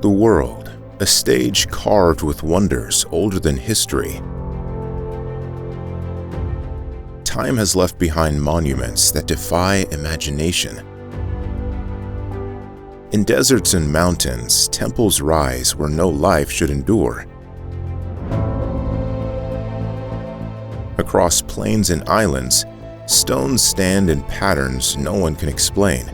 The world, a stage carved with wonders older than history. Time has left behind monuments that defy imagination. In deserts and mountains, temples rise where no life should endure. Across plains and islands, stones stand in patterns no one can explain.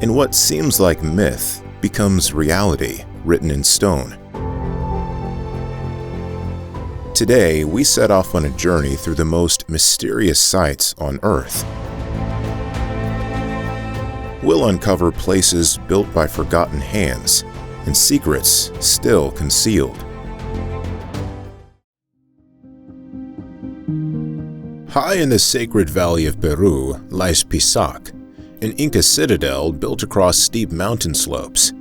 And what seems like myth becomes reality written in stone. Today, we set off on a journey through the most mysterious sites on Earth. We'll uncover places built by forgotten hands and secrets still concealed. High in the sacred valley of Peru lies Pisac, an Inca citadel built across steep mountain slopes.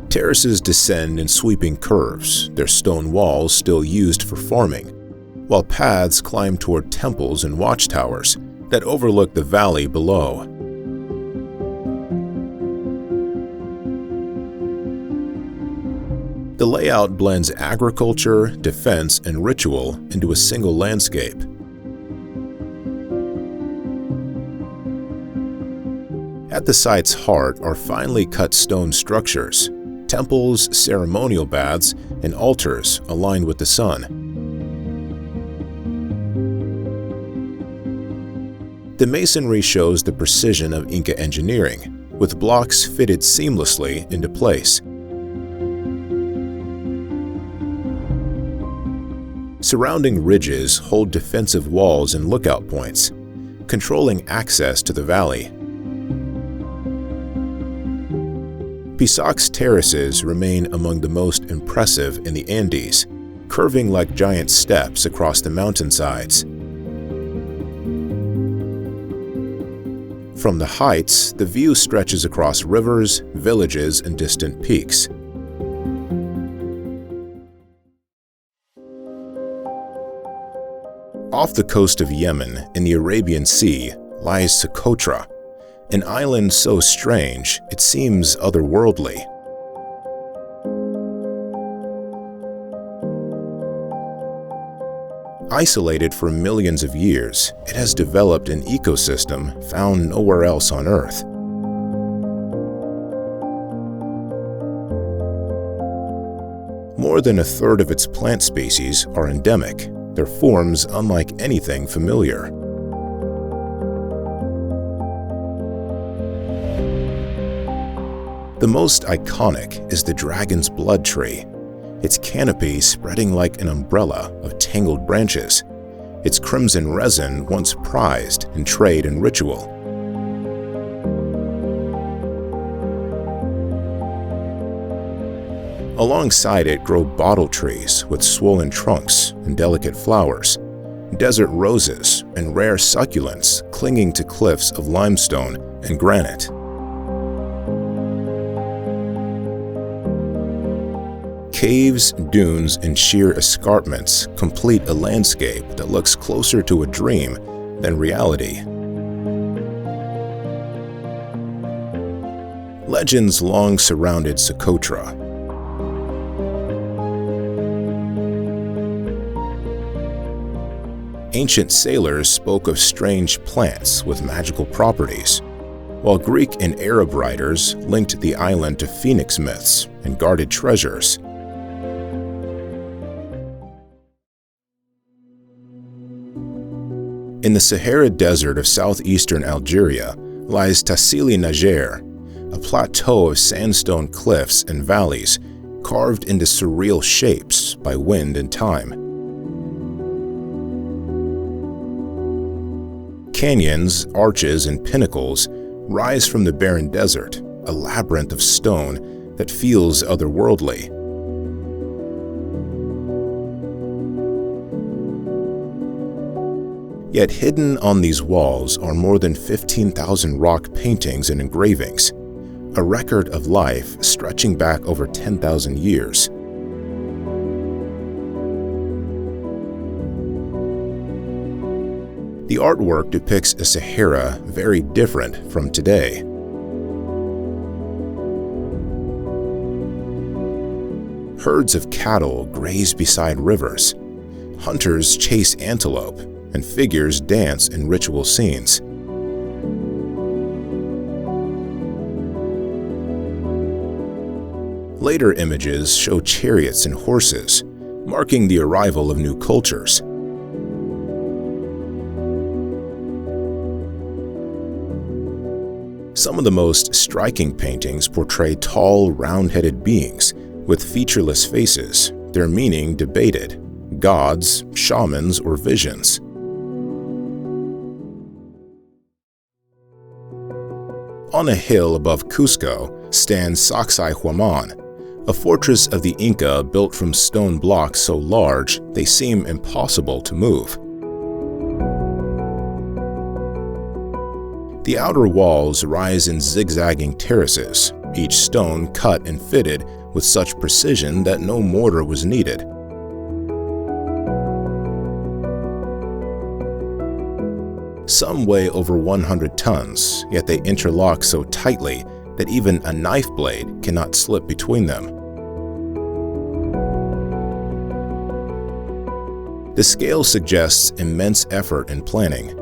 Terraces descend in sweeping curves, their stone walls still used for farming, while paths climb toward temples and watchtowers that overlook the valley below. The layout blends agriculture, defense, and ritual into a single landscape. At the site's heart are finely cut stone structures, temples, ceremonial baths, and altars aligned with the sun. The masonry shows the precision of Inca engineering, with blocks fitted seamlessly into place. Surrounding ridges hold defensive walls and lookout points, controlling access to the valley. Pisac's terraces remain among the most impressive in the Andes, curving like giant steps across the mountainsides. From the heights, the view stretches across rivers, villages, and distant peaks. Off the coast of Yemen, in the Arabian Sea, lies Socotra, an island so strange it seems otherworldly. Isolated for millions of years, it has developed an ecosystem found nowhere else on Earth. More than a third of its plant species are endemic, their forms unlike anything familiar. The most iconic is the dragon's blood tree, its canopy spreading like an umbrella of tangled branches, its crimson resin once prized in trade and ritual. Alongside it grow bottle trees with swollen trunks and delicate flowers, desert roses, and rare succulents clinging to cliffs of limestone and granite. Caves, dunes, and sheer escarpments complete a landscape that looks closer to a dream than reality. Legends long surrounded Socotra. Ancient sailors spoke of strange plants with magical properties, while Greek and Arab writers linked the island to phoenix myths and guarded treasures. In the Sahara Desert of southeastern Algeria lies Tassili, Niger, a plateau of sandstone cliffs and valleys carved into surreal shapes by wind and time. Canyons, arches, and pinnacles rise from the barren desert, a labyrinth of stone that feels otherworldly. Yet hidden on these walls are more than 15,000 rock paintings and engravings, a record of life stretching back over 10,000 years. The artwork depicts a Sahara very different from today. Herds of cattle graze beside rivers. Hunters chase antelope, and figures dance in ritual scenes. Later images show chariots and horses, marking the arrival of new cultures. Some of the most striking paintings portray tall, round-headed beings with featureless faces, their meaning debated, gods, shamans, or visions. On a hill above Cusco stands Sacsayhuamán, a fortress of the Inca built from stone blocks so large they seem impossible to move. The outer walls rise in zigzagging terraces, each stone cut and fitted with such precision that no mortar was needed. Some weigh over 100 tons, yet they interlock so tightly that even a knife blade cannot slip between them. The scale suggests immense effort and planning.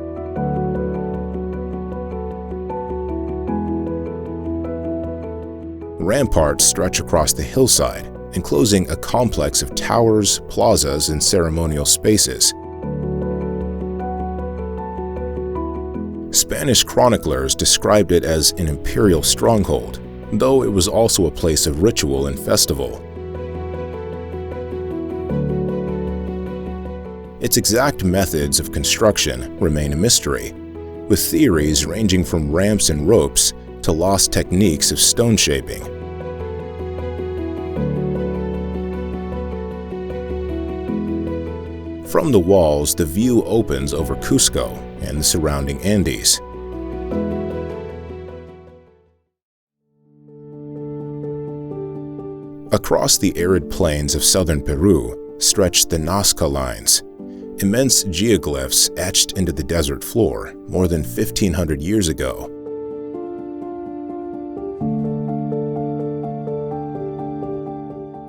Ramparts stretch across the hillside, enclosing a complex of towers, plazas, and ceremonial spaces. Spanish chroniclers described it as an imperial stronghold, though it was also a place of ritual and festival. Its exact methods of construction remain a mystery, with theories ranging from ramps and ropes to lost techniques of stone shaping. From the walls, the view opens over Cusco and the surrounding Andes. Across the arid plains of southern Peru stretch the Nazca Lines, immense geoglyphs etched into the desert floor more than 1,500 years ago.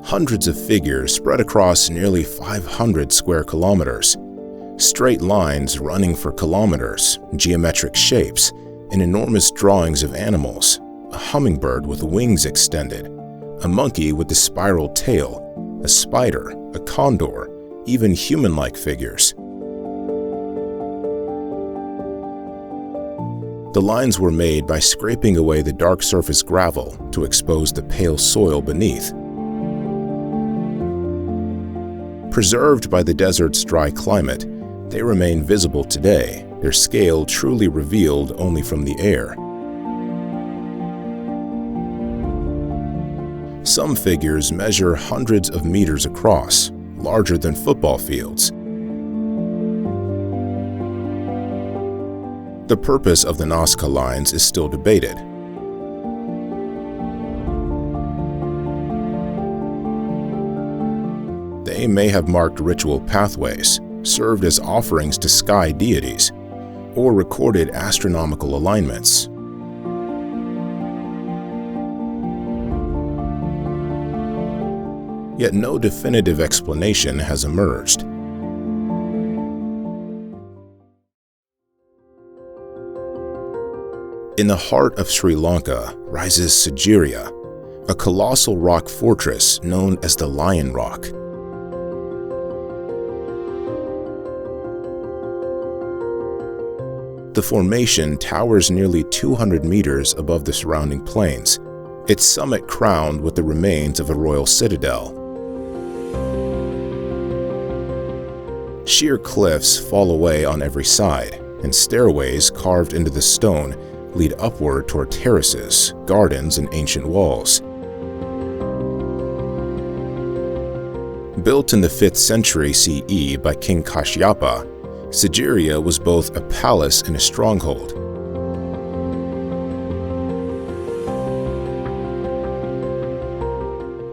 Hundreds of figures spread across nearly 500 square kilometers. Straight lines running for kilometers, geometric shapes, and enormous drawings of animals, a hummingbird with wings extended, a monkey with a spiral tail, a spider, a condor, even human-like figures. The lines were made by scraping away the dark surface gravel to expose the pale soil beneath. Preserved by the desert's dry climate, they remain visible today, their scale truly revealed only from the air. Some figures measure hundreds of meters across, larger than football fields. The purpose of the Nazca Lines is still debated. They may have marked ritual pathways, served as offerings to sky deities, or recorded astronomical alignments. Yet no definitive explanation has emerged. In the heart of Sri Lanka rises Sigiriya, a colossal rock fortress known as the Lion Rock. The formation towers nearly 200 meters above the surrounding plains, its summit crowned with the remains of a royal citadel. Sheer cliffs fall away on every side, and stairways carved into the stone lead upward toward terraces, gardens, and ancient walls. Built in the 5th century CE by King Kashyapa, Sigiriya was both a palace and a stronghold.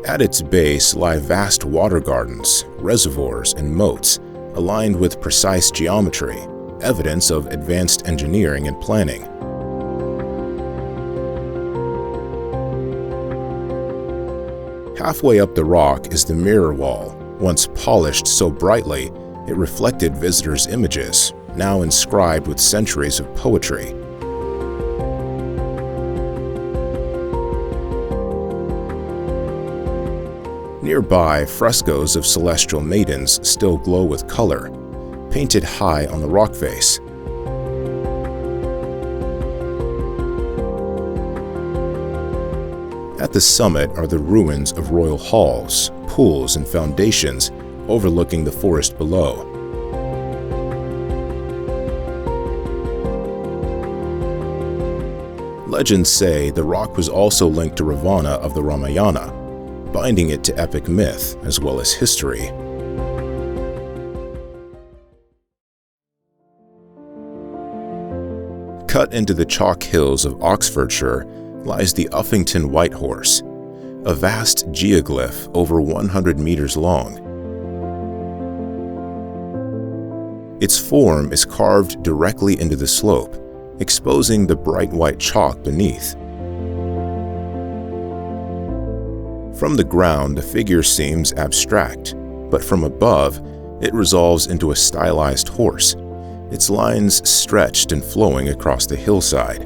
At its base lie vast water gardens, reservoirs, and moats, aligned with precise geometry, evidence of advanced engineering and planning. Halfway up the rock is the mirror wall, once polished so brightly it reflected visitors' images, now inscribed with centuries of poetry. Nearby, frescoes of celestial maidens still glow with color, painted high on the rock face. At the summit are the ruins of royal halls, pools, and foundations overlooking the forest below. Legends say the rock was also linked to Ravana of the Ramayana, binding it to epic myth as well as history. Cut into the chalk hills of Oxfordshire lies the Uffington White Horse, a vast geoglyph over 100 meters long. Its form is carved directly into the slope, exposing the bright white chalk beneath. From the ground, the figure seems abstract, but from above, it resolves into a stylized horse, its lines stretched and flowing across the hillside.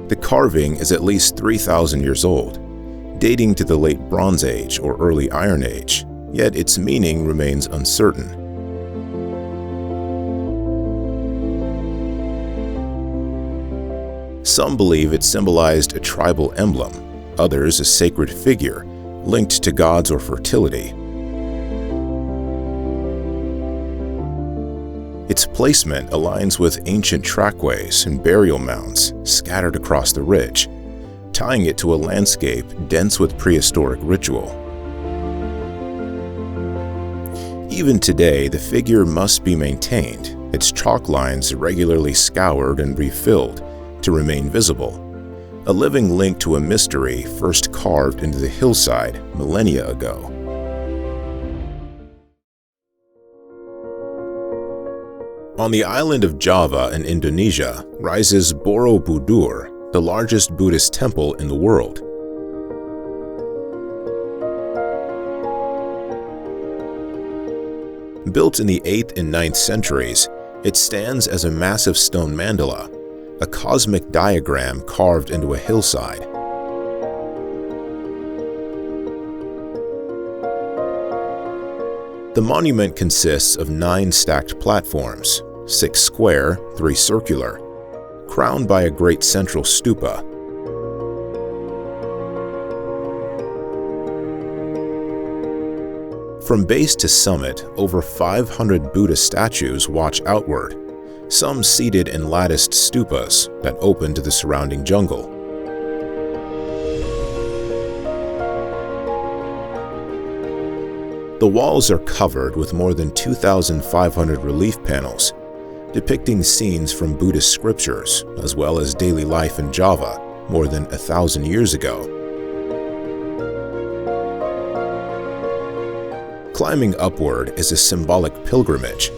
The carving is at least 3,000 years old, dating to the late Bronze Age or early Iron Age, yet its meaning remains uncertain. Some believe it symbolized a tribal emblem, others a sacred figure linked to gods or fertility. Its placement aligns with ancient trackways and burial mounds scattered across the ridge, tying it to a landscape dense with prehistoric ritual. Even today, the figure must be maintained, its chalk lines regularly scoured and refilled to remain visible, a living link to a mystery first carved into the hillside millennia ago. On the island of Java in Indonesia rises Borobudur, the largest Buddhist temple in the world. Built in the 8th and 9th centuries, it stands as a massive stone mandala, a cosmic diagram carved into a hillside. The monument consists of 9 stacked platforms, 6 square, 3 circular, crowned by a great central stupa. From base to summit, over 500 Buddha statues watch outward, some seated in latticed stupas that open to the surrounding jungle. The walls are covered with more than 2,500 relief panels, depicting scenes from Buddhist scriptures, as well as daily life in Java more than 1,000 years ago. Climbing upward is a symbolic pilgrimage,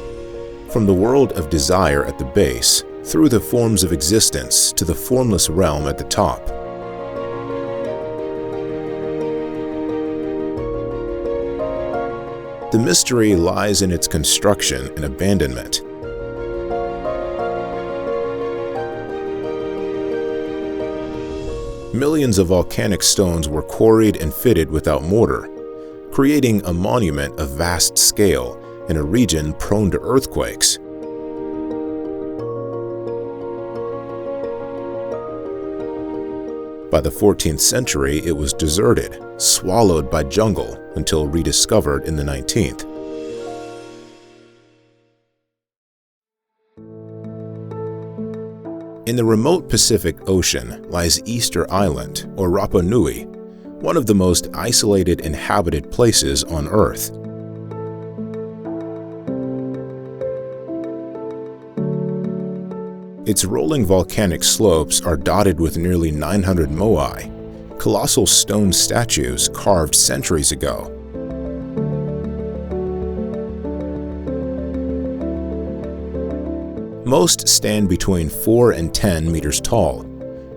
from the world of desire at the base, through the forms of existence to the formless realm at the top. The mystery lies in its construction and abandonment. Millions of volcanic stones were quarried and fitted without mortar, creating a monument of vast scale in a region prone to earthquakes. By the 14th century, it was deserted, swallowed by jungle until rediscovered in the 19th. In the remote Pacific Ocean lies Easter Island, or Rapa Nui, one of the most isolated inhabited places on Earth. Its rolling volcanic slopes are dotted with nearly 900 moai, colossal stone statues carved centuries ago. Most stand between 4 and 10 meters tall,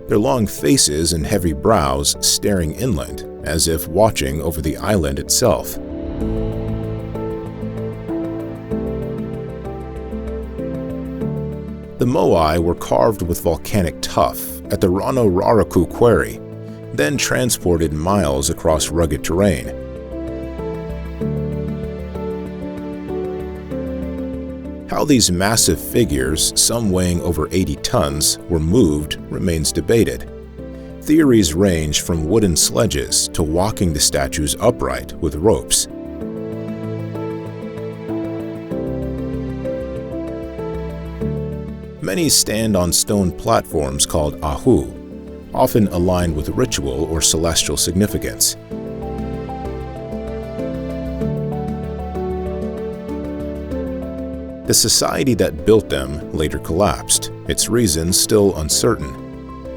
their long faces and heavy brows staring inland, as if watching over the island itself. The moai were carved with volcanic tuff at the Rano Raraku quarry, then transported miles across rugged terrain. How these massive figures, some weighing over 80 tons, were moved remains debated. Theories range from wooden sledges to walking the statues upright with ropes. Many stand on stone platforms called ahu, often aligned with ritual or celestial significance. The society that built them later collapsed, its reasons still uncertain.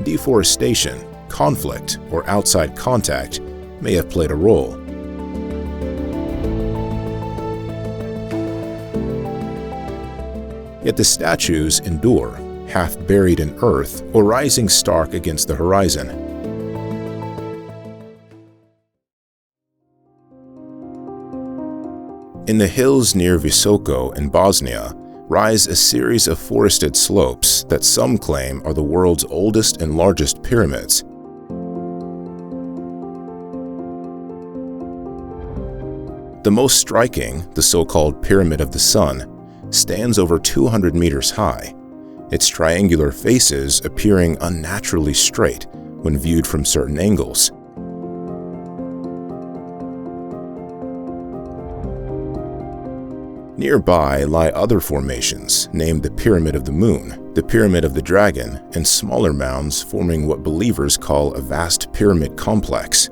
Deforestation, conflict, or outside contact may have played a role. Yet the statues endure, half buried in earth or rising stark against the horizon. In the hills near Visoko in Bosnia rise a series of forested slopes that some claim are the world's oldest and largest pyramids. The most striking, the so-called Pyramid of the Sun, stands over 200 meters high, its triangular faces appearing unnaturally straight when viewed from certain angles. Nearby lie other formations named the Pyramid of the Moon, the Pyramid of the Dragon, and smaller mounds forming what believers call a vast pyramid complex.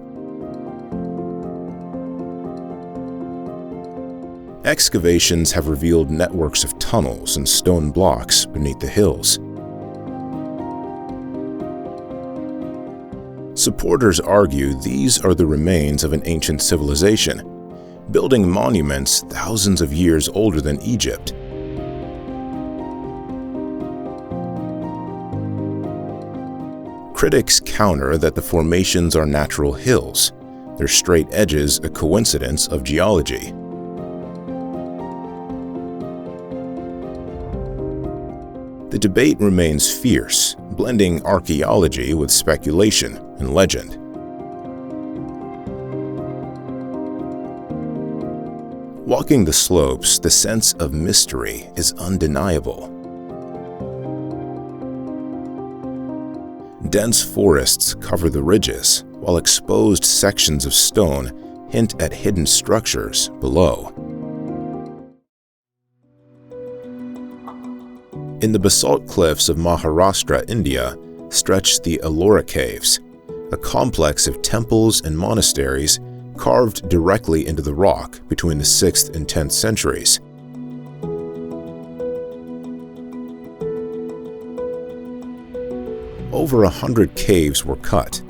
Excavations have revealed networks of tunnels and stone blocks beneath the hills. Supporters argue these are the remains of an ancient civilization, building monuments thousands of years older than Egypt. Critics counter that the formations are natural hills, their straight edges a coincidence of geology. The debate remains fierce, blending archaeology with speculation and legend. Walking the slopes, the sense of mystery is undeniable. Dense forests cover the ridges, while exposed sections of stone hint at hidden structures below. In the basalt cliffs of Maharashtra, India, stretch the Ellora Caves, a complex of temples and monasteries carved directly into the rock between the 6th and 10th centuries. Over 100 caves were cut,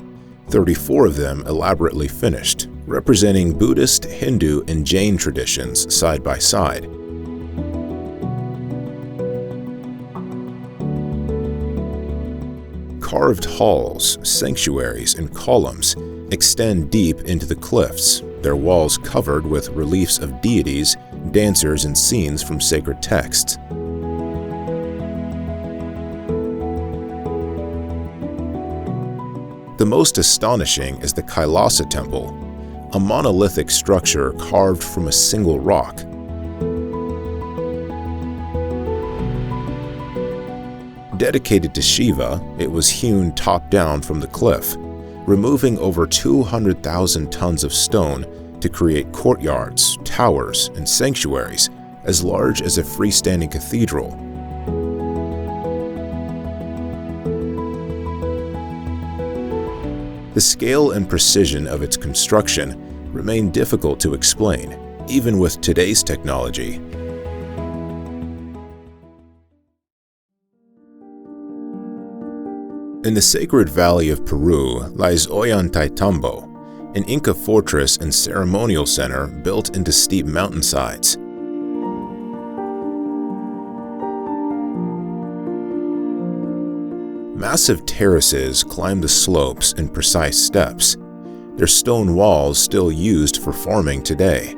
34 of them elaborately finished, representing Buddhist, Hindu, and Jain traditions side by side. Carved halls, sanctuaries, and columns extend deep into the cliffs, their walls covered with reliefs of deities, dancers, and scenes from sacred texts. The most astonishing is the Kailasa Temple, a monolithic structure carved from a single rock. Dedicated to Shiva, it was hewn top-down from the cliff, removing over 200,000 tons of stone to create courtyards, towers, and sanctuaries as large as a freestanding cathedral. The scale and precision of its construction remain difficult to explain, even with today's technology. In the sacred valley of Peru lies Ollantaytambo, an Inca fortress and ceremonial center built into steep mountainsides. Massive terraces climb the slopes in precise steps, their stone walls still used for farming today.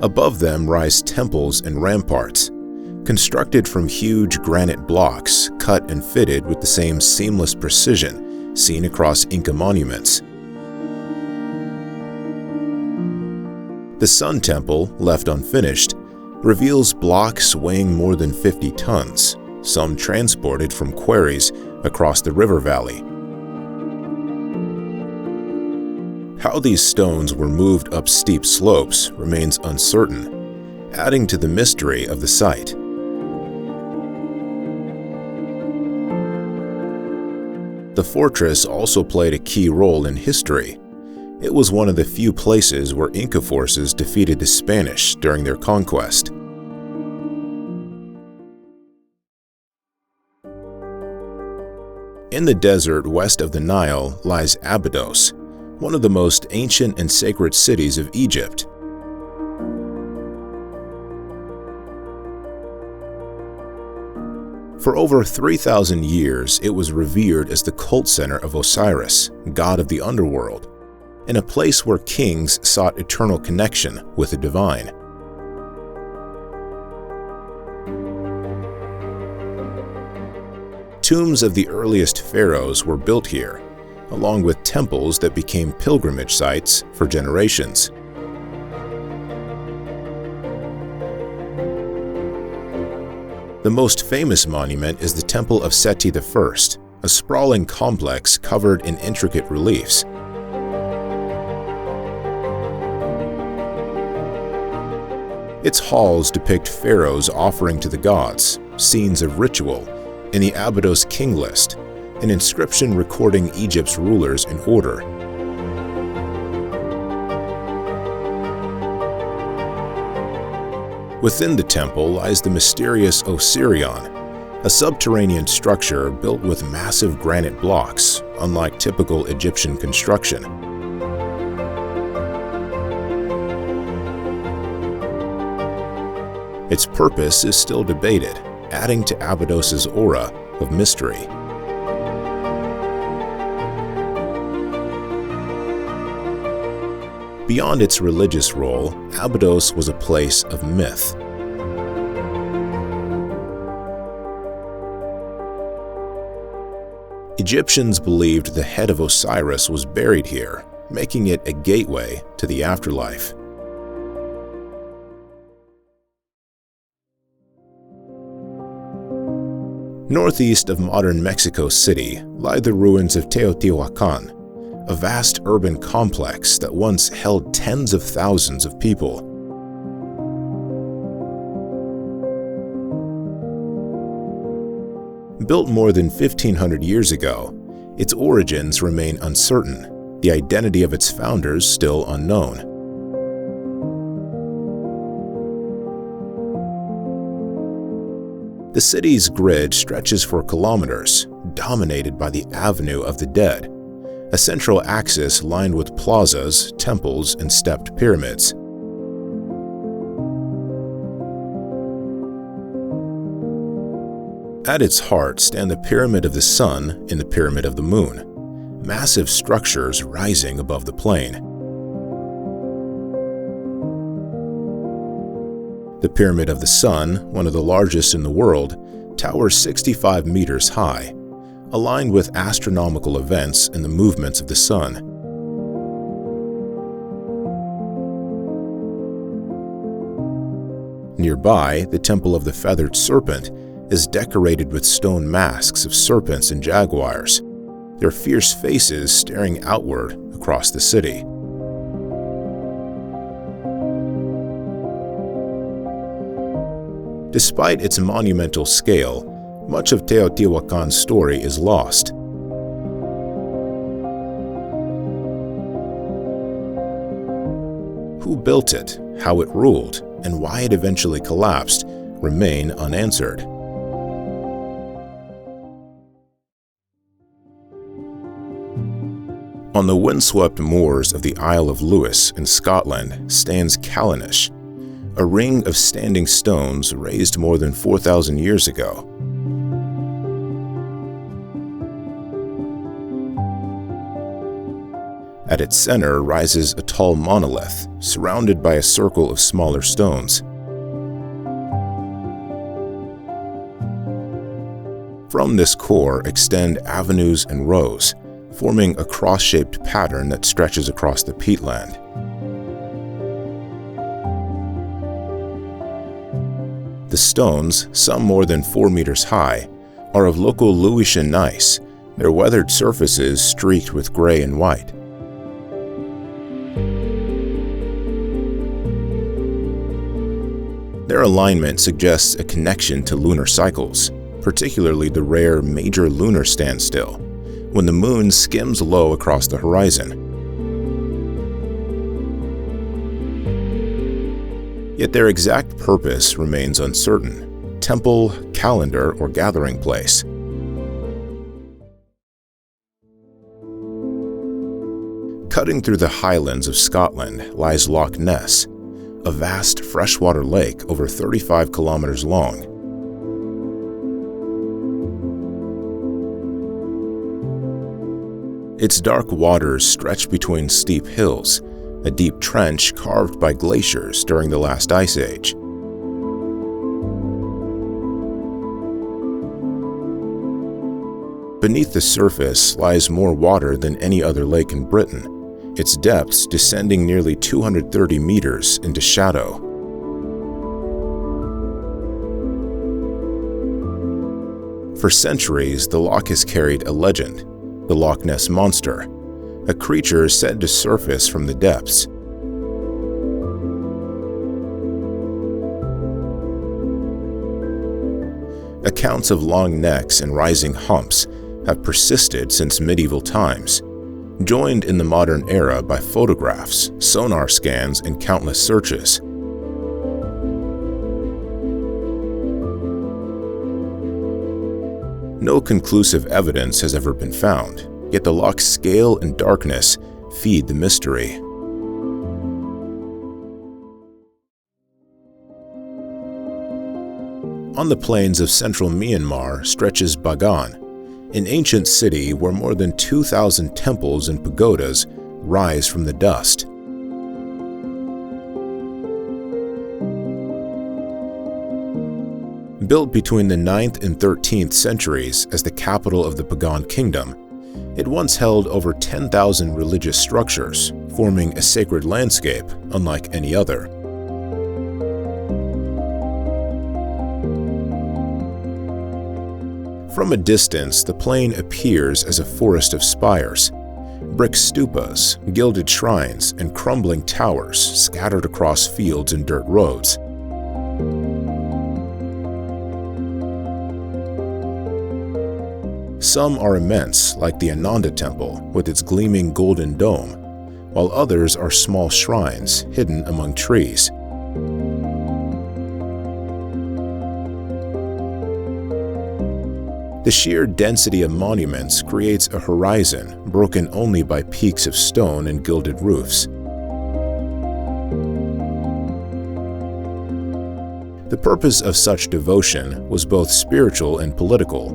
Above them rise temples and ramparts, constructed from huge granite blocks cut and fitted with the same seamless precision seen across Inca monuments. The Sun Temple, left unfinished, reveals blocks weighing more than 50 tons, some transported from quarries across the river valley. How these stones were moved up steep slopes remains uncertain, adding to the mystery of the site. The fortress also played a key role in history. It was one of the few places where Inca forces defeated the Spanish during their conquest. In the desert west of the Nile lies Abydos, one of the most ancient and sacred cities of Egypt. For over 3,000 years, it was revered as the cult center of Osiris, god of the underworld, and a place where kings sought eternal connection with the divine. Tombs of the earliest pharaohs were built here, along with temples that became pilgrimage sites for generations. The most famous monument is the Temple of Seti I, a sprawling complex covered in intricate reliefs. Its halls depict pharaohs offering to the gods, scenes of ritual, and the Abydos king list, an inscription recording Egypt's rulers in order. Within the temple lies the mysterious Osirion, a subterranean structure built with massive granite blocks, unlike typical Egyptian construction. Its purpose is still debated, adding to Abydos's aura of mystery. Beyond its religious role, Abydos was a place of myth. Egyptians believed the head of Osiris was buried here, making it a gateway to the afterlife. Northeast of modern Mexico City lie the ruins of Teotihuacan, a vast urban complex that once held tens of thousands of people. Built more than 1,500 years ago, its origins remain uncertain, the identity of its founders still unknown. The city's grid stretches for kilometers, dominated by the Avenue of the Dead, a central axis lined with plazas, temples, and stepped pyramids. At its heart stand the Pyramid of the Sun and the Pyramid of the Moon, massive structures rising above the plain. The Pyramid of the Sun, one of the largest in the world, towers 65 meters high, aligned with astronomical events and the movements of the sun. Nearby, the Temple of the Feathered Serpent is decorated with stone masks of serpents and jaguars, their fierce faces staring outward across the city. Despite its monumental scale, much of Teotihuacan's story is lost. Who built it, how it ruled, and why it eventually collapsed remain unanswered. On the windswept moors of the Isle of Lewis in Scotland stands Callanish, a ring of standing stones raised more than 4,000 years ago. At its center rises a tall monolith, surrounded by a circle of smaller stones. From this core extend avenues and rows, forming a cross-shaped pattern that stretches across the peatland. The stones, some more than 4 meters high, are of local Luitian gneiss, their weathered surfaces streaked with gray and white. Their alignment suggests a connection to lunar cycles, particularly the rare major lunar standstill, when the moon skims low across the horizon. Yet their exact purpose remains uncertain: temple, calendar, or gathering place. Cutting through the highlands of Scotland lies Loch Ness, a vast freshwater lake over 35 kilometers long. Its dark waters stretch between steep hills, a deep trench carved by glaciers during the last ice age. Beneath the surface lies more water than any other lake in Britain, its depths descending nearly 230 meters into shadow. For centuries, the loch has carried a legend: the Loch Ness Monster, a creature said to surface from the depths. Accounts of long necks and rising humps have persisted since medieval times, joined in the modern era by photographs, sonar scans, and countless searches. No conclusive evidence has ever been found, yet the loch's scale and darkness feed the mystery. On the plains of central Myanmar stretches Bagan, an ancient city where more than 2,000 temples and pagodas rise from the dust. Built between the 9th and 13th centuries as the capital of the Pagan kingdom, it once held over 10,000 religious structures, forming a sacred landscape unlike any other. From a distance, the plain appears as a forest of spires, brick stupas, gilded shrines, and crumbling towers scattered across fields and dirt roads. Some are immense, like the Ananda Temple with its gleaming golden dome, while others are small shrines hidden among trees. The sheer density of monuments creates a horizon broken only by peaks of stone and gilded roofs. The purpose of such devotion was both spiritual and political.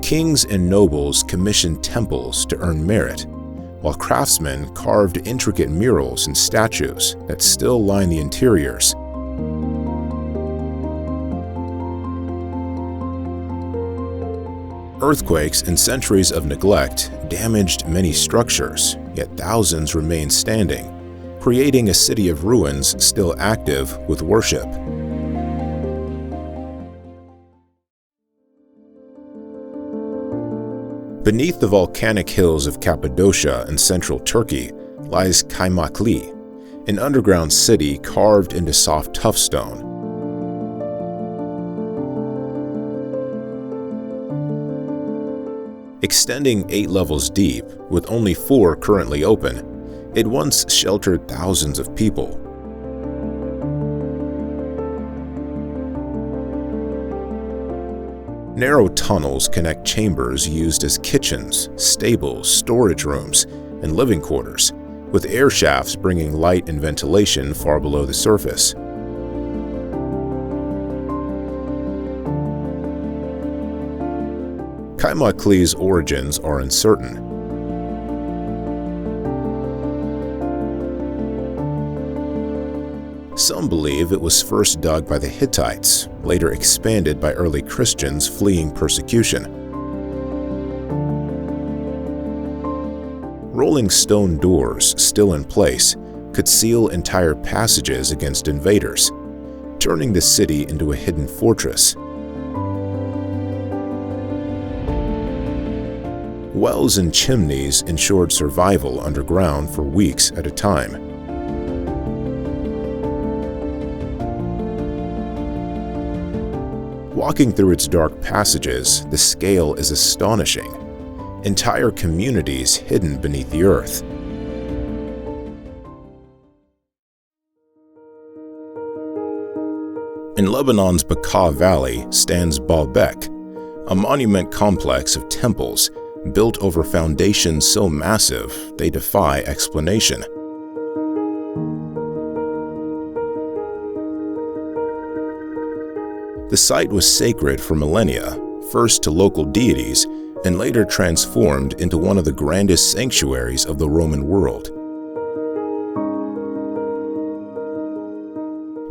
Kings and nobles commissioned temples to earn merit, while craftsmen carved intricate murals and statues that still line the interiors. Earthquakes and centuries of neglect damaged many structures, yet thousands remain standing, creating a city of ruins still active with worship. Beneath the volcanic hills of Cappadocia and central Turkey lies Kaymakli, an underground city carved into soft tuffstone. Extending 8 levels deep, with only 4 currently open, it once sheltered thousands of people. Narrow tunnels connect chambers used as kitchens, stables, storage rooms, and living quarters, with air shafts bringing light and ventilation far below the surface. Kaimakli's origins are uncertain. Some believe it was first dug by the Hittites, later expanded by early Christians fleeing persecution. Rolling stone doors, still in place, could seal entire passages against invaders, turning the city into a hidden fortress. Wells and chimneys ensured survival underground for weeks at a time. Walking through its dark passages, the scale is astonishing. Entire communities hidden beneath the earth. In Lebanon's Bekaa Valley stands Baalbek, a monument complex of temples built over foundations so massive they defy explanation. The site was sacred for millennia, first to local deities, and later transformed into one of the grandest sanctuaries of the Roman world.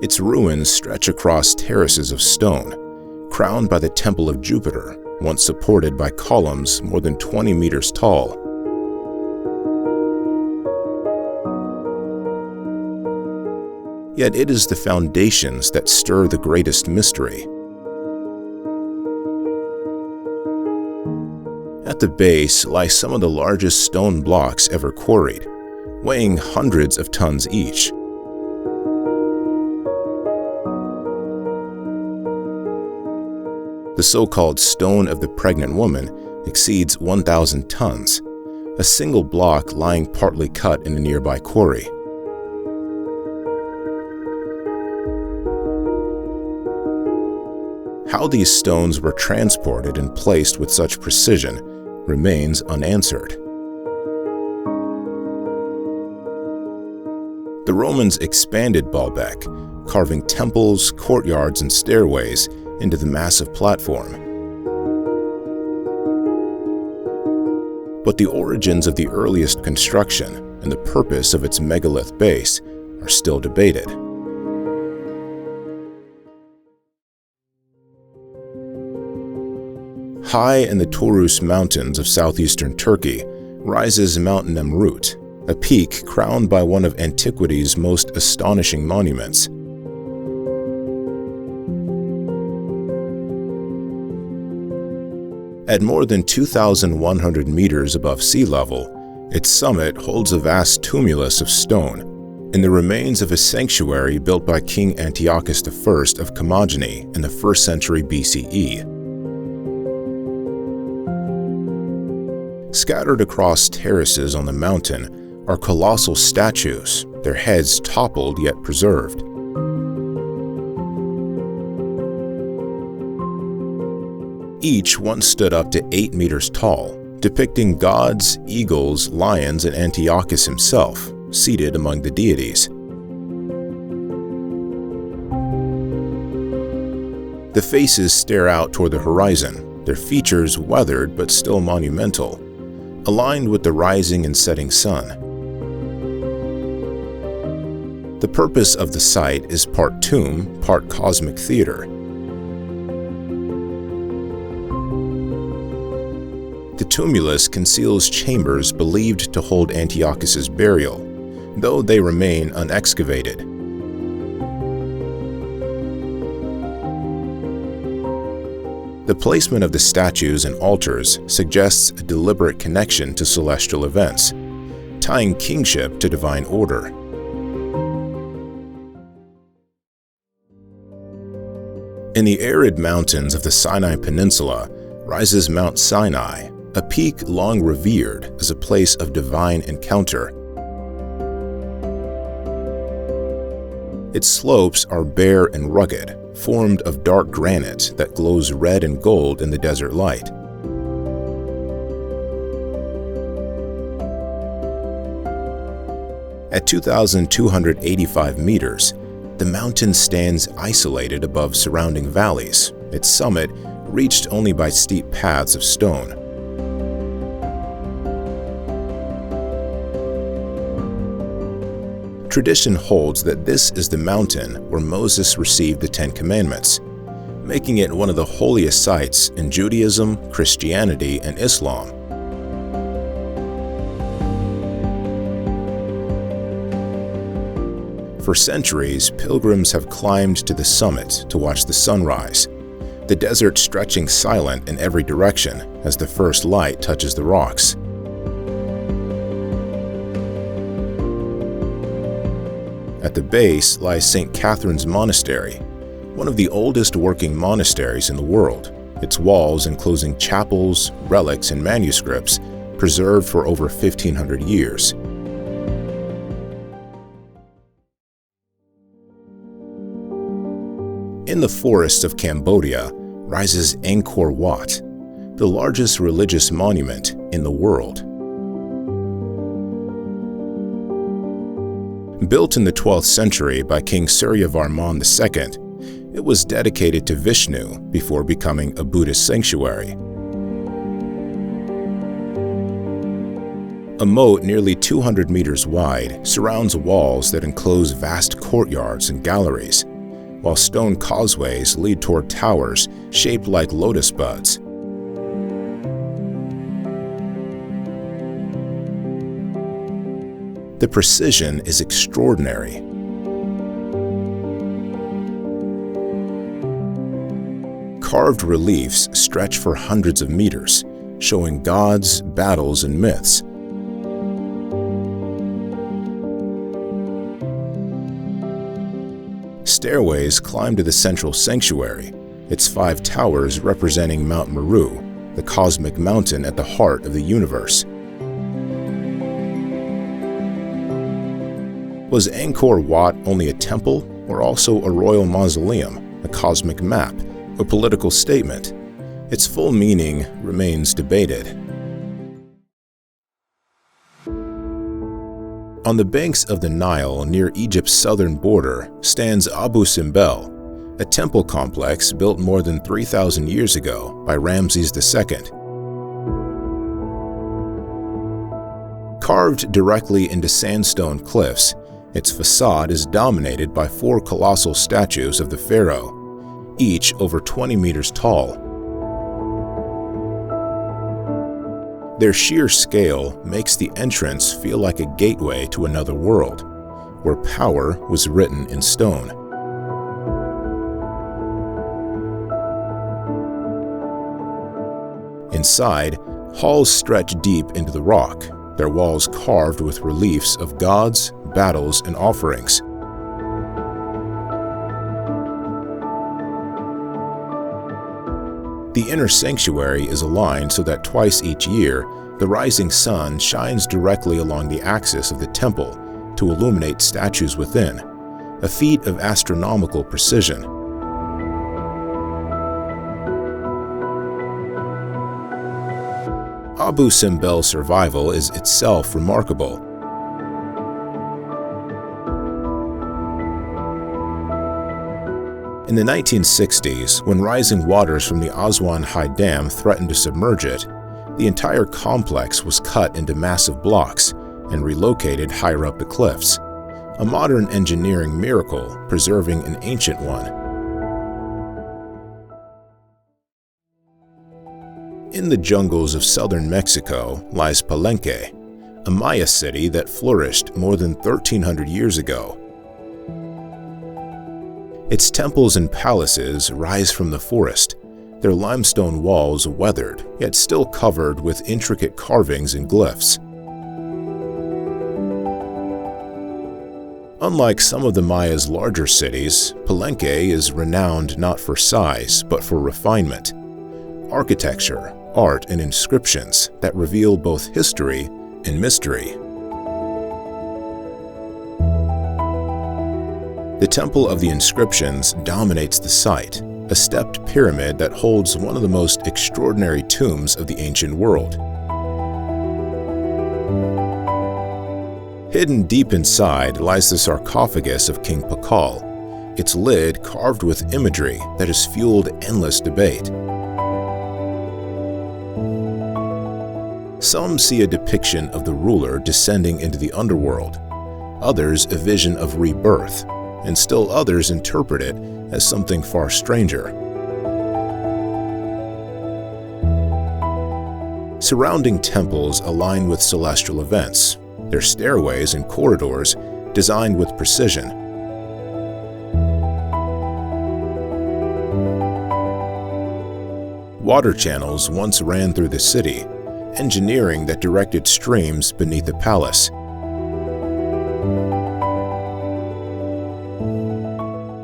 Its ruins stretch across terraces of stone, crowned by the Temple of Jupiter, once supported by columns more than 20 meters tall. Yet it is the foundations that stir the greatest mystery. At the base lie some of the largest stone blocks ever quarried, weighing hundreds of tons each. The so-called Stone of the Pregnant Woman exceeds 1,000 tons, a single block lying partly cut in a nearby quarry. How these stones were transported and placed with such precision remains unanswered. The Romans expanded Baalbek, carving temples, courtyards, and stairways into the massive platform. But the origins of the earliest construction and the purpose of its megalith base are still debated. High in the Taurus Mountains of southeastern Turkey rises Mount Nemrut, a peak crowned by one of antiquity's most astonishing monuments. At more than 2,100 meters above sea level, its summit holds a vast tumulus of stone, and the remains of a sanctuary built by King Antiochus I of Commagene in the 1st century BCE. Scattered across terraces on the mountain are colossal statues, their heads toppled yet preserved. Each once stood up to 8 meters tall, depicting gods, eagles, lions, and Antiochus himself, seated among the deities. The faces stare out toward the horizon, their features weathered but still monumental, aligned with the rising and setting sun. The purpose of the site is part tomb, part cosmic theater. The tumulus conceals chambers believed to hold Antiochus's burial, though they remain unexcavated. The placement of the statues and altars suggests a deliberate connection to celestial events, tying kingship to divine order. In the arid mountains of the Sinai Peninsula rises Mount Sinai, a peak long revered as a place of divine encounter. Its slopes are bare and rugged, formed of dark granite that glows red and gold in the desert light. At 2,285 meters, the mountain stands isolated above surrounding valleys, its summit reached only by steep paths of stone. Tradition holds that this is the mountain where Moses received the Ten Commandments, making it one of the holiest sites in Judaism, Christianity, and Islam. For centuries, pilgrims have climbed to the summit to watch the sunrise, the desert stretching silent in every direction as the first light touches the rocks. At the base lies St. Catherine's Monastery, one of the oldest working monasteries in the world, its walls enclosing chapels, relics, and manuscripts preserved for over 1,500 years. In the forests of Cambodia rises Angkor Wat, the largest religious monument in the world. Built in the 12th century by King Sacsayhuamán II, it was dedicated to Vishnu before becoming a Buddhist sanctuary. A moat nearly 200 meters wide surrounds walls that enclose vast courtyards and galleries, while stone causeways lead toward towers shaped like lotus buds. The precision is extraordinary. Carved reliefs stretch for hundreds of meters, showing gods, battles, and myths. Stairways climb to the central sanctuary, its 5 towers representing Mount Meru, the cosmic mountain at the heart of the universe. Was Angkor Wat only a temple, or also a royal mausoleum, a cosmic map, a political statement? Its full meaning remains debated. On the banks of the Nile near Egypt's southern border stands Abu Simbel, a temple complex built more than 3,000 years ago by Ramses II. Carved directly into sandstone cliffs, its facade is dominated by 4 colossal statues of the pharaoh, each over 20 meters tall. Their sheer scale makes the entrance feel like a gateway to another world, where power was written in stone. Inside, halls stretch deep into the rock, their walls carved with reliefs of gods, battles, and offerings. The inner sanctuary is aligned so that twice each year, the rising sun shines directly along the axis of the temple to illuminate statues within, a feat of astronomical precision. Abu Simbel's survival is itself remarkable. In the 1960s, when rising waters from the Aswan High Dam threatened to submerge it, the entire complex was cut into massive blocks and relocated higher up the cliffs, a modern engineering miracle preserving an ancient one. In the jungles of southern Mexico lies Palenque, a Maya city that flourished more than 1,300 years ago. Its temples and palaces rise from the forest, their limestone walls weathered, yet still covered with intricate carvings and glyphs. Unlike some of the Maya's larger cities, Palenque is renowned not for size, but for refinement. Architecture, art, and inscriptions that reveal both history and mystery. The Temple of the Inscriptions dominates the site, a stepped pyramid that holds one of the most extraordinary tombs of the ancient world. Hidden deep inside lies the sarcophagus of King Pakal, its lid carved with imagery that has fueled endless debate. Some see a depiction of the ruler descending into the underworld, others a vision of rebirth, and still others interpret it as something far stranger. Surrounding temples align with celestial events, their stairways and corridors designed with precision. Water channels once ran through the city, engineering that directed streams beneath the palace.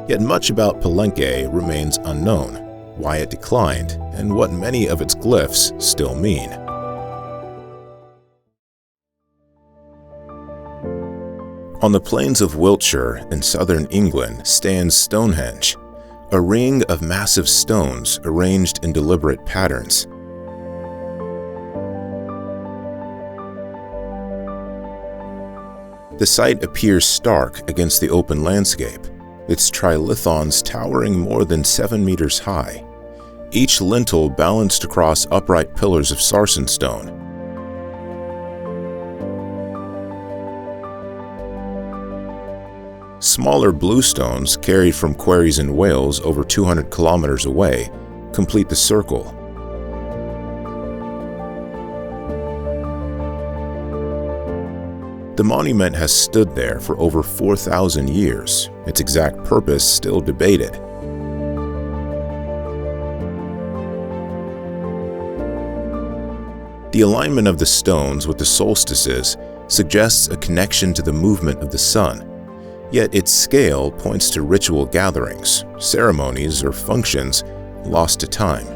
Yet much about Palenque remains unknown, why it declined, and what many of its glyphs still mean. On the plains of Wiltshire in southern England stands Stonehenge, a ring of massive stones arranged in deliberate patterns. The site appears stark against the open landscape, its trilithons towering more than 7 meters high, each lintel balanced across upright pillars of sarsen stone. Smaller bluestones carried from quarries in Wales over 200 kilometers away complete the circle. The monument has stood there for over 4,000 years, its exact purpose still debated. The alignment of the stones with the solstices suggests a connection to the movement of the sun, yet its scale points to ritual gatherings, ceremonies, or functions lost to time.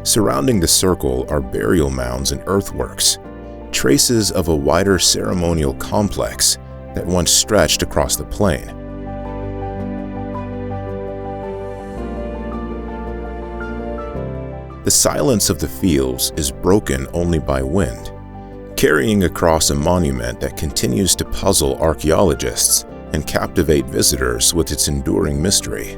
Surrounding the circle are burial mounds and earthworks, traces of a wider ceremonial complex that once stretched across the plain. The silence of the fields is broken only by wind, carrying across a monument that continues to puzzle archaeologists and captivate visitors with its enduring mystery.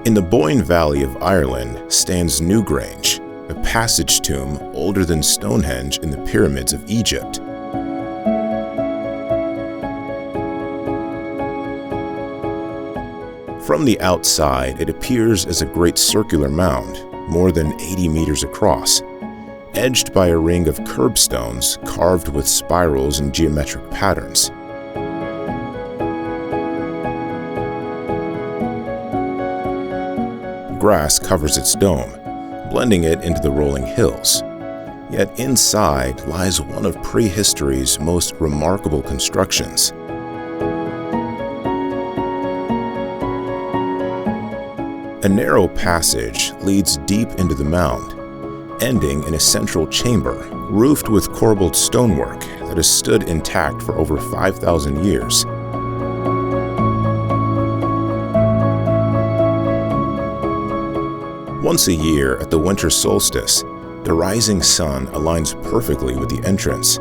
In the Boyne Valley of Ireland stands Newgrange, a passage tomb older than Stonehenge in the pyramids of Egypt. From the outside, it appears as a great circular mound, more than 80 meters across, edged by a ring of curbstones carved with spirals and geometric patterns. Grass covers its dome, blending it into the rolling hills. Yet inside lies one of prehistory's most remarkable constructions. A narrow passage leads deep into the mound, ending in a central chamber roofed with corbelled stonework that has stood intact for over 5,000 years. Once a year at the winter solstice, the rising sun aligns perfectly with the entrance.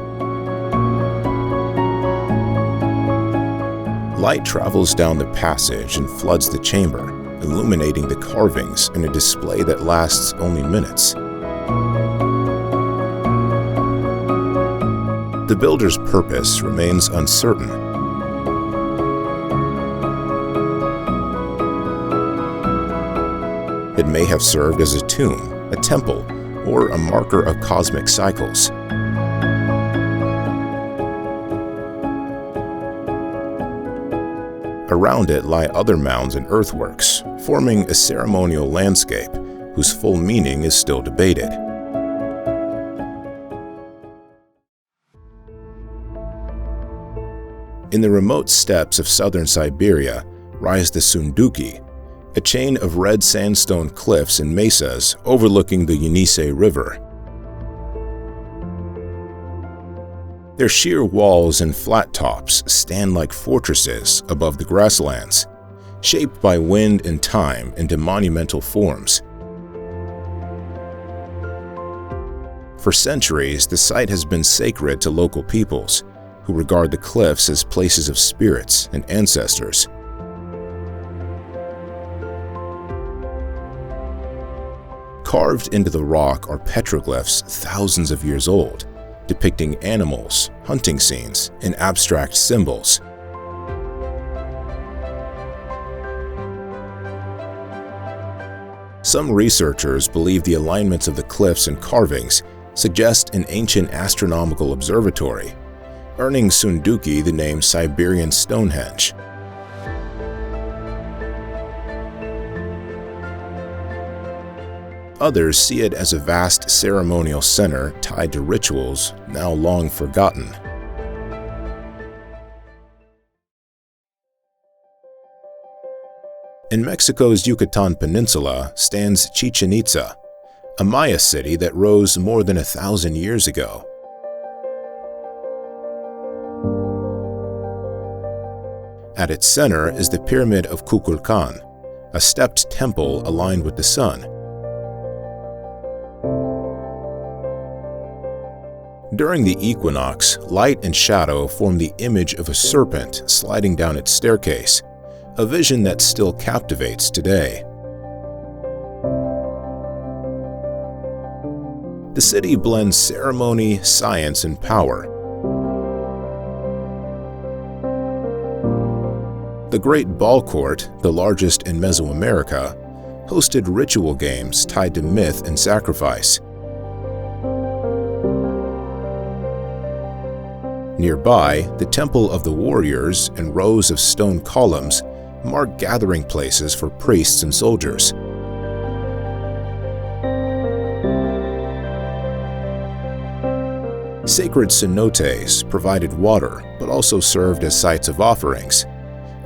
Light travels down the passage and floods the chamber, illuminating the carvings in a display that lasts only minutes. The builder's purpose remains uncertain. It may have served as a tomb, a temple, or a marker of cosmic cycles. Around it lie other mounds and earthworks, forming a ceremonial landscape whose full meaning is still debated. In the remote steppes of southern Siberia rise the Sunduki, a chain of red sandstone cliffs and mesas overlooking the Yenisei River. Their sheer walls and flat tops stand like fortresses above the grasslands, shaped by wind and time into monumental forms. For centuries, the site has been sacred to local peoples, who regard the cliffs as places of spirits and ancestors. Carved into the rock are petroglyphs thousands of years old, depicting animals, hunting scenes, and abstract symbols. Some researchers believe the alignments of the cliffs and carvings suggest an ancient astronomical observatory, earning Sunduki the name Siberian Stonehenge. Others see it as a vast ceremonial center tied to rituals now long forgotten. In Mexico's Yucatan Peninsula stands Chichen Itza, a Maya city that rose more than 1,000 years ago. At its center is the Pyramid of Kukulkan, a stepped temple aligned with the sun. During the equinox, light and shadow form the image of a serpent sliding down its staircase, a vision that still captivates today. The city blends ceremony, science, and power. The Great Ball Court, the largest in Mesoamerica, hosted ritual games tied to myth and sacrifice. Nearby, the Temple of the Warriors and rows of stone columns mark gathering places for priests and soldiers. Sacred cenotes provided water, but also served as sites of offerings,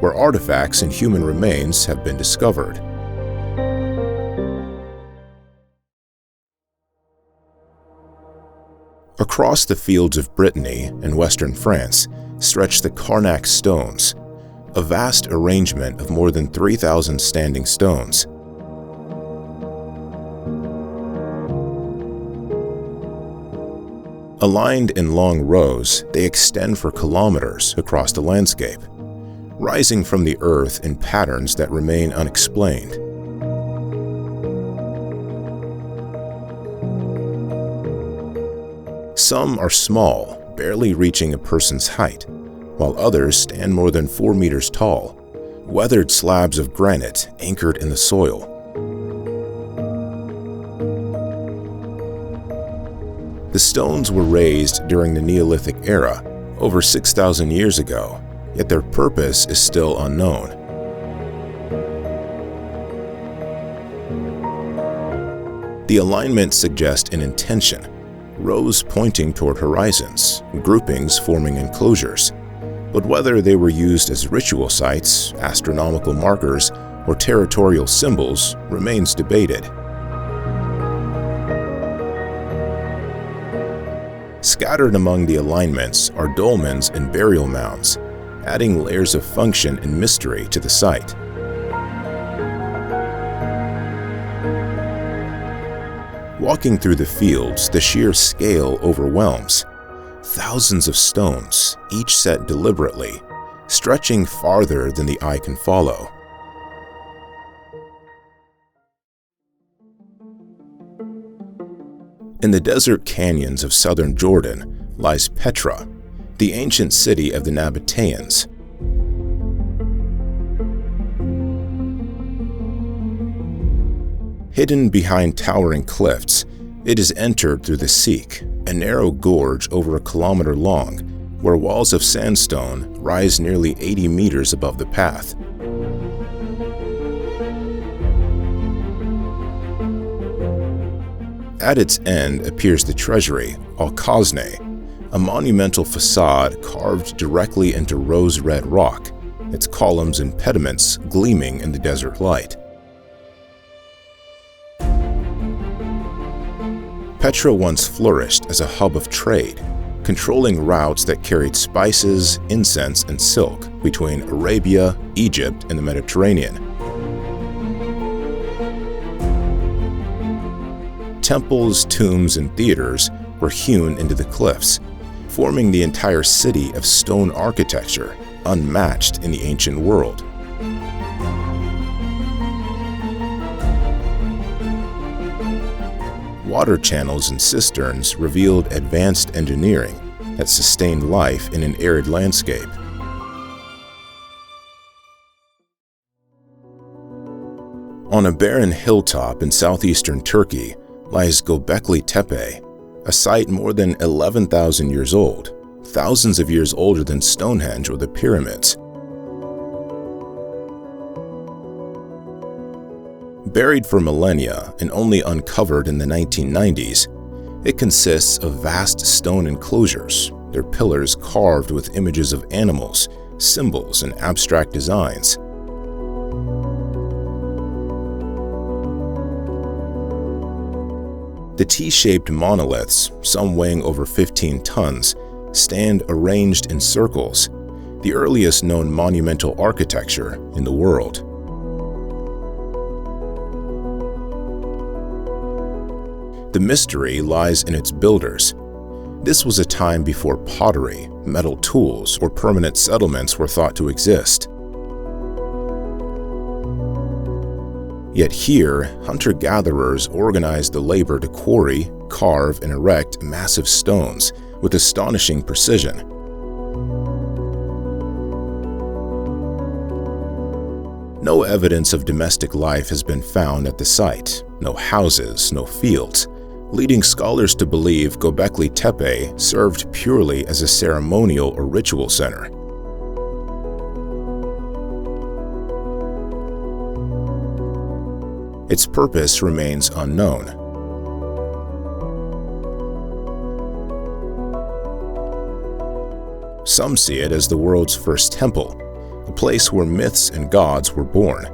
where artifacts and human remains have been discovered. Across the fields of Brittany and western France stretch the Carnac Stones, a vast arrangement of more than 3,000 standing stones. Aligned in long rows, they extend for kilometers across the landscape, rising from the earth in patterns that remain unexplained. Some are small, barely reaching a person's height, while others stand more than 4 meters tall, weathered slabs of granite anchored in the soil. The stones were raised during the Neolithic era, over 6,000 years ago, yet their purpose is still unknown. The alignments suggest an intention, rows pointing toward horizons, groupings forming enclosures. But whether they were used as ritual sites, astronomical markers, or territorial symbols remains debated. Scattered among the alignments are dolmens and burial mounds, adding layers of function and mystery to the site. Walking through the fields, the sheer scale overwhelms. Thousands of stones, each set deliberately, stretching farther than the eye can follow. In the desert canyons of southern Jordan lies Petra, the ancient city of the Nabateans. Hidden behind towering cliffs, it is entered through the Siq, a narrow gorge over a kilometer long, where walls of sandstone rise nearly 80 meters above the path. At its end appears the treasury, Al-Khazne, a monumental facade carved directly into rose-red rock, its columns and pediments gleaming in the desert light. Petra once flourished as a hub of trade, controlling routes that carried spices, incense, and silk between Arabia, Egypt, and the Mediterranean. Temples, tombs, and theaters were hewn into the cliffs, forming the entire city of stone architecture, unmatched in the ancient world. Water channels and cisterns revealed advanced engineering that sustained life in an arid landscape. On a barren hilltop in southeastern Turkey lies Göbekli Tepe, a site more than 11,000 years old, thousands of years older than Stonehenge or the pyramids. Buried for millennia and only uncovered in the 1990s, it consists of vast stone enclosures, their pillars carved with images of animals, symbols, and abstract designs. The T-shaped monoliths, some weighing over 15 tons, stand arranged in circles, the earliest known monumental architecture in the world. The mystery lies in its builders. This was a time before pottery, metal tools, or permanent settlements were thought to exist. Yet here, hunter-gatherers organized the labor to quarry, carve, and erect massive stones with astonishing precision. No evidence of domestic life has been found at the site, no houses, no fields, leading scholars to believe Göbekli Tepe served purely as a ceremonial or ritual center. Its purpose remains unknown. Some see it as the world's first temple, a place where myths and gods were born.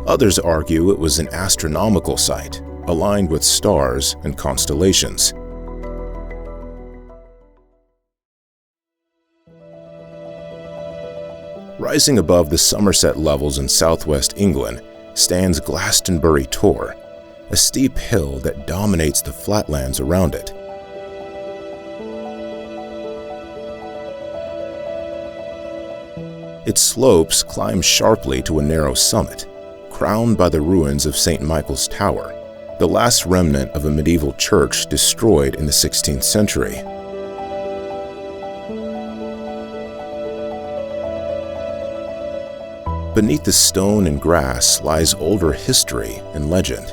Others argue it was an astronomical site, aligned with stars and constellations. Rising above the Somerset levels in southwest England stands Glastonbury Tor, a steep hill that dominates the flatlands around it. Its slopes climb sharply to a narrow summit, crowned by the ruins of St. Michael's Tower, the last remnant of a medieval church destroyed in the 16th century. Beneath the stone and grass lies older history and legend.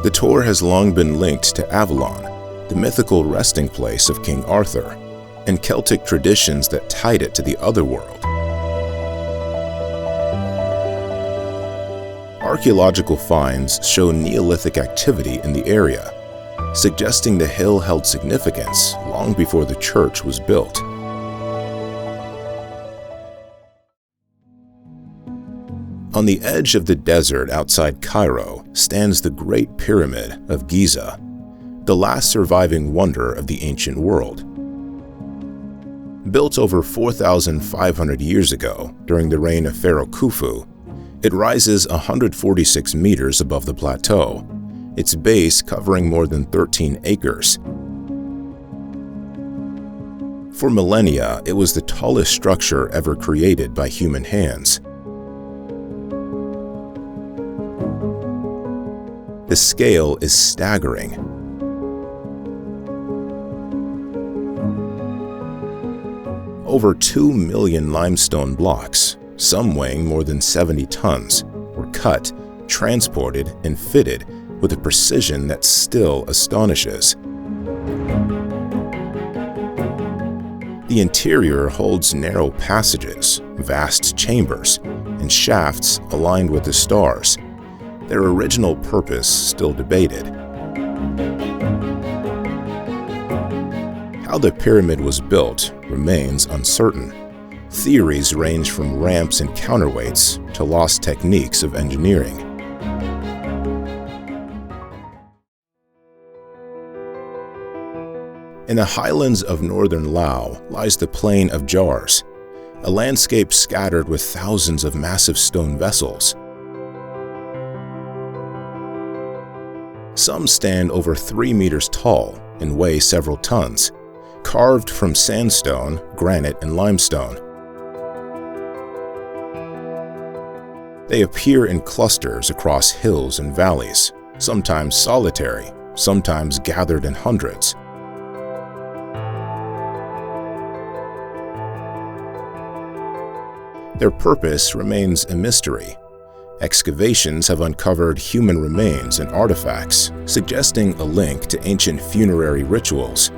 The Tor has long been linked to Avalon, the mythical resting place of King Arthur, and Celtic traditions that tied it to the otherworld. Archaeological finds show Neolithic activity in the area, suggesting the hill held significance long before the church was built. On the edge of the desert outside Cairo stands the Great Pyramid of Giza, the last surviving wonder of the ancient world. Built over 4,500 years ago during the reign of Pharaoh Khufu, it rises 146 meters above the plateau, its base covering more than 13 acres. For millennia, it was the tallest structure ever created by human hands. The scale is staggering. Over 2 million limestone blocks, some weighing more than 70 tons, were cut, transported, and fitted with a precision that still astonishes. The interior holds narrow passages, vast chambers, and shafts aligned with the stars, their original purpose still debated. How the pyramid was built remains uncertain. Theories range from ramps and counterweights to lost techniques of engineering. In the highlands of northern Laos lies the Plain of Jars, a landscape scattered with thousands of massive stone vessels. Some stand over 3 meters tall and weigh several tons, carved from sandstone, granite, and limestone. They appear in clusters across hills and valleys, sometimes solitary, sometimes gathered in hundreds. Their purpose remains a mystery. Excavations have uncovered human remains and artifacts, suggesting a link to ancient funerary rituals.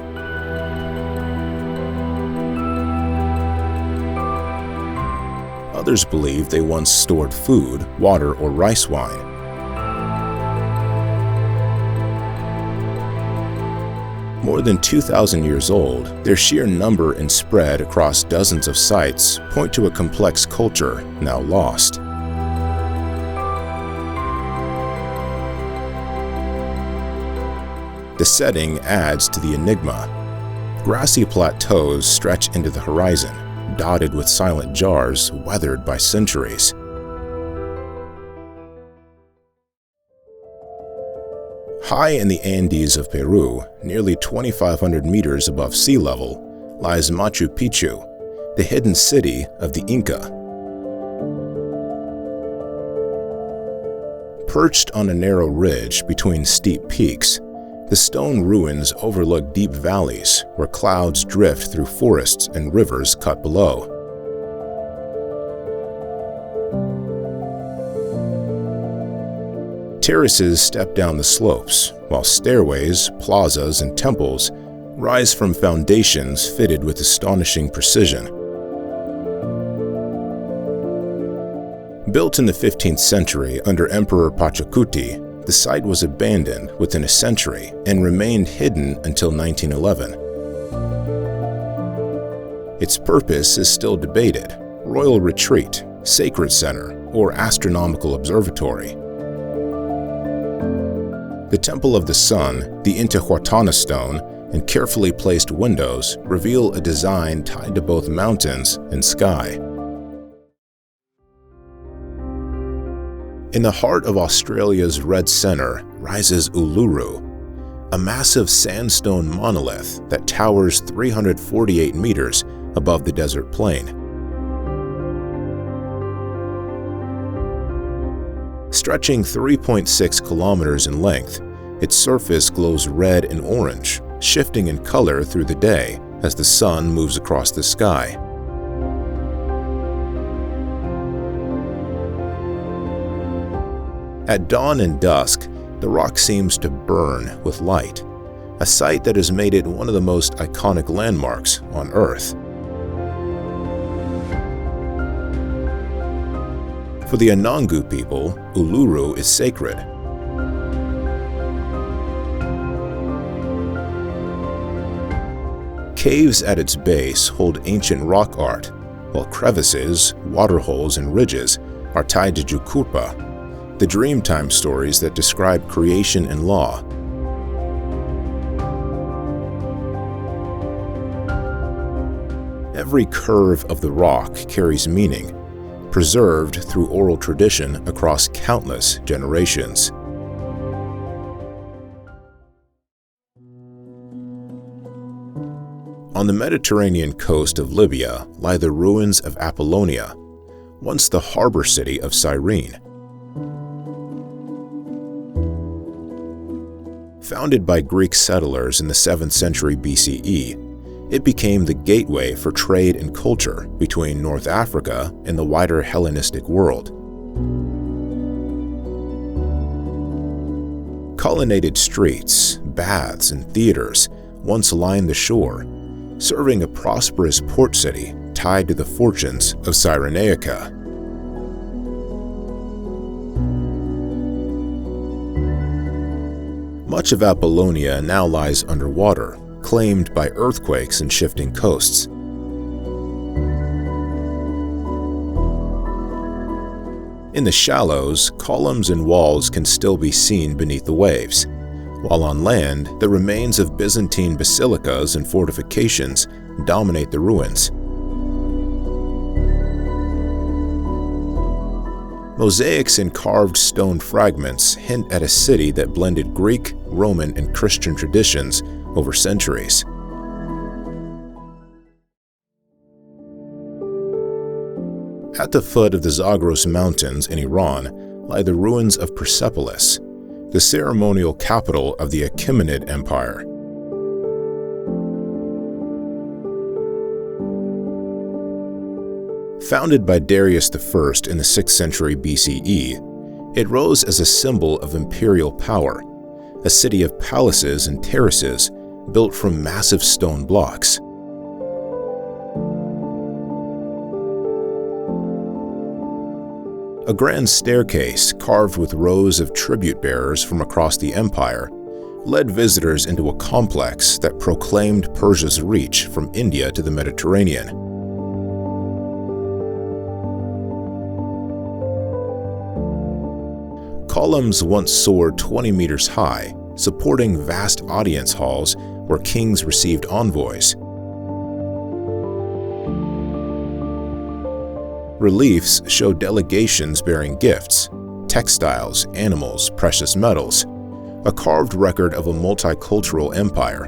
Others believe they once stored food, water, or rice wine. More than 2,000 years old, their sheer number and spread across dozens of sites point to a complex culture now lost. The setting adds to the enigma. Grassy plateaus stretch into the horizon, dotted with silent jars weathered by centuries. High in the Andes of Peru, nearly 2,500 meters above sea level, lies Machu Picchu, the hidden city of the Inca. Perched on a narrow ridge between steep peaks, the stone ruins overlook deep valleys where clouds drift through forests and rivers cut below. Terraces step down the slopes, while stairways, plazas, and temples rise from foundations fitted with astonishing precision. Built in the 15th century under Emperor Pachacuti, the site was abandoned within a century and remained hidden until 1911. Its purpose is still debated: royal retreat, sacred center, or astronomical observatory. The Temple of the Sun, the Intihuatana stone, and carefully placed windows reveal a design tied to both mountains and sky. In the heart of Australia's Red Centre rises Uluru, a massive sandstone monolith that towers 348 meters above the desert plain. Stretching 3.6 kilometers in length, its surface glows red and orange, shifting in color through the day as the sun moves across the sky. At dawn and dusk, the rock seems to burn with light, a sight that has made it one of the most iconic landmarks on Earth. For the Anangu people, Uluru is sacred. Caves at its base hold ancient rock art, while crevices, waterholes, and ridges are tied to Jukurpa, the Dreamtime stories that describe creation and law. Every curve of the rock carries meaning, preserved through oral tradition across countless generations. On the Mediterranean coast of Libya lie the ruins of Apollonia, once the harbor city of Cyrene. Founded by Greek settlers in the 7th century BCE, it became the gateway for trade and culture between North Africa and the wider Hellenistic world. Colonnaded streets, baths, and theaters once lined the shore, serving a prosperous port city tied to the fortunes of Cyrenaica. Much of Apollonia now lies underwater, claimed by earthquakes and shifting coasts. In the shallows, columns and walls can still be seen beneath the waves. while on land, the remains of Byzantine basilicas and fortifications dominate the ruins. Mosaics and carved stone fragments hint at a city that blended Greek, Roman, and Christian traditions over centuries. At the foot of the Zagros Mountains in Iran lie the ruins of Persepolis, the ceremonial capital of the Achaemenid Empire. Founded by Darius I in the 6th century BCE, it rose as a symbol of imperial power, a city of palaces and terraces built from massive stone blocks. A grand staircase carved with rows of tribute bearers from across the empire led visitors into a complex that proclaimed Persia's reach from India to the Mediterranean. Columns once soared 20 meters high, supporting vast audience halls where kings received envoys. Reliefs show delegations bearing gifts, textiles, animals, precious metals, a carved record of a multicultural empire.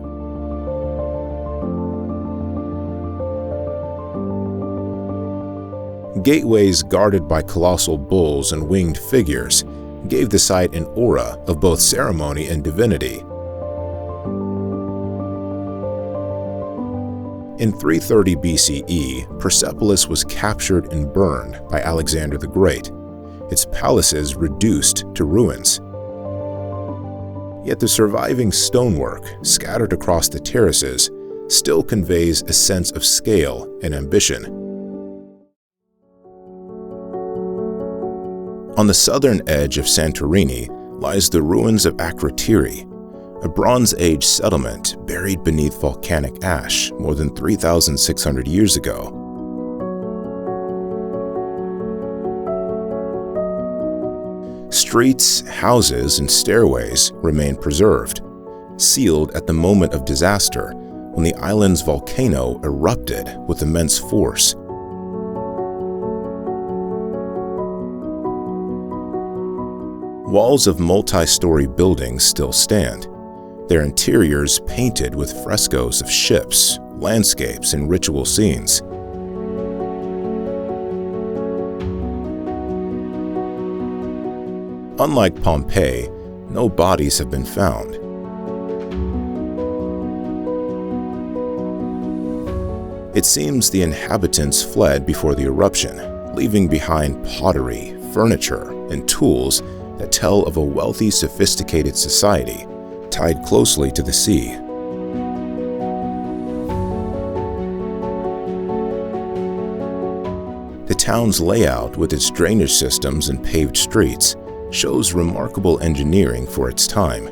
Gateways guarded by colossal bulls and winged figures gave the site an aura of both ceremony and divinity. In 330 BCE, Persepolis was captured and burned by Alexander the Great, its palaces reduced to ruins. Yet the surviving stonework, scattered across the terraces, still conveys a sense of scale and ambition. On the southern edge of Santorini lies the ruins of Akrotiri, a Bronze Age settlement buried beneath volcanic ash more than 3,600 years ago. Streets, houses, and stairways remain preserved, sealed at the moment of disaster when the island's volcano erupted with immense force. Walls of multi-story buildings still stand, their interiors painted with frescoes of ships, landscapes, and ritual scenes. Unlike Pompeii, no bodies have been found. It seems the inhabitants fled before the eruption, leaving behind pottery, furniture, and tools that tell of a wealthy, sophisticated society tied closely to the sea. The town's layout, with its drainage systems and paved streets, shows remarkable engineering for its time.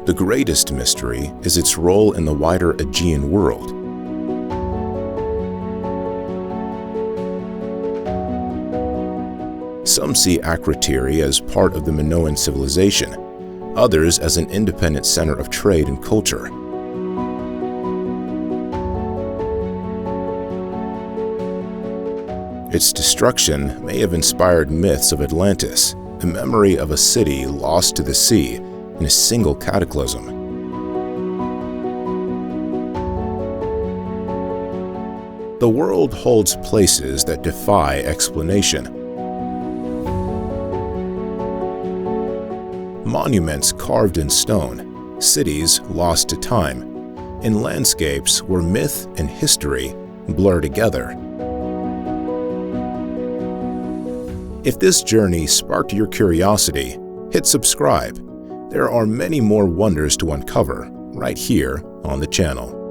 The greatest mystery is its role in the wider Aegean world. Some see Akrotiri as part of the Minoan civilization, others as an independent center of trade and culture. Its destruction may have inspired myths of Atlantis, a memory of a city lost to the sea in a single cataclysm. The world holds places that defy explanation. Monuments carved in stone, cities lost to time, and landscapes where myth and history blur together. If this journey sparked your curiosity, hit subscribe. There are many more wonders to uncover right here on the channel.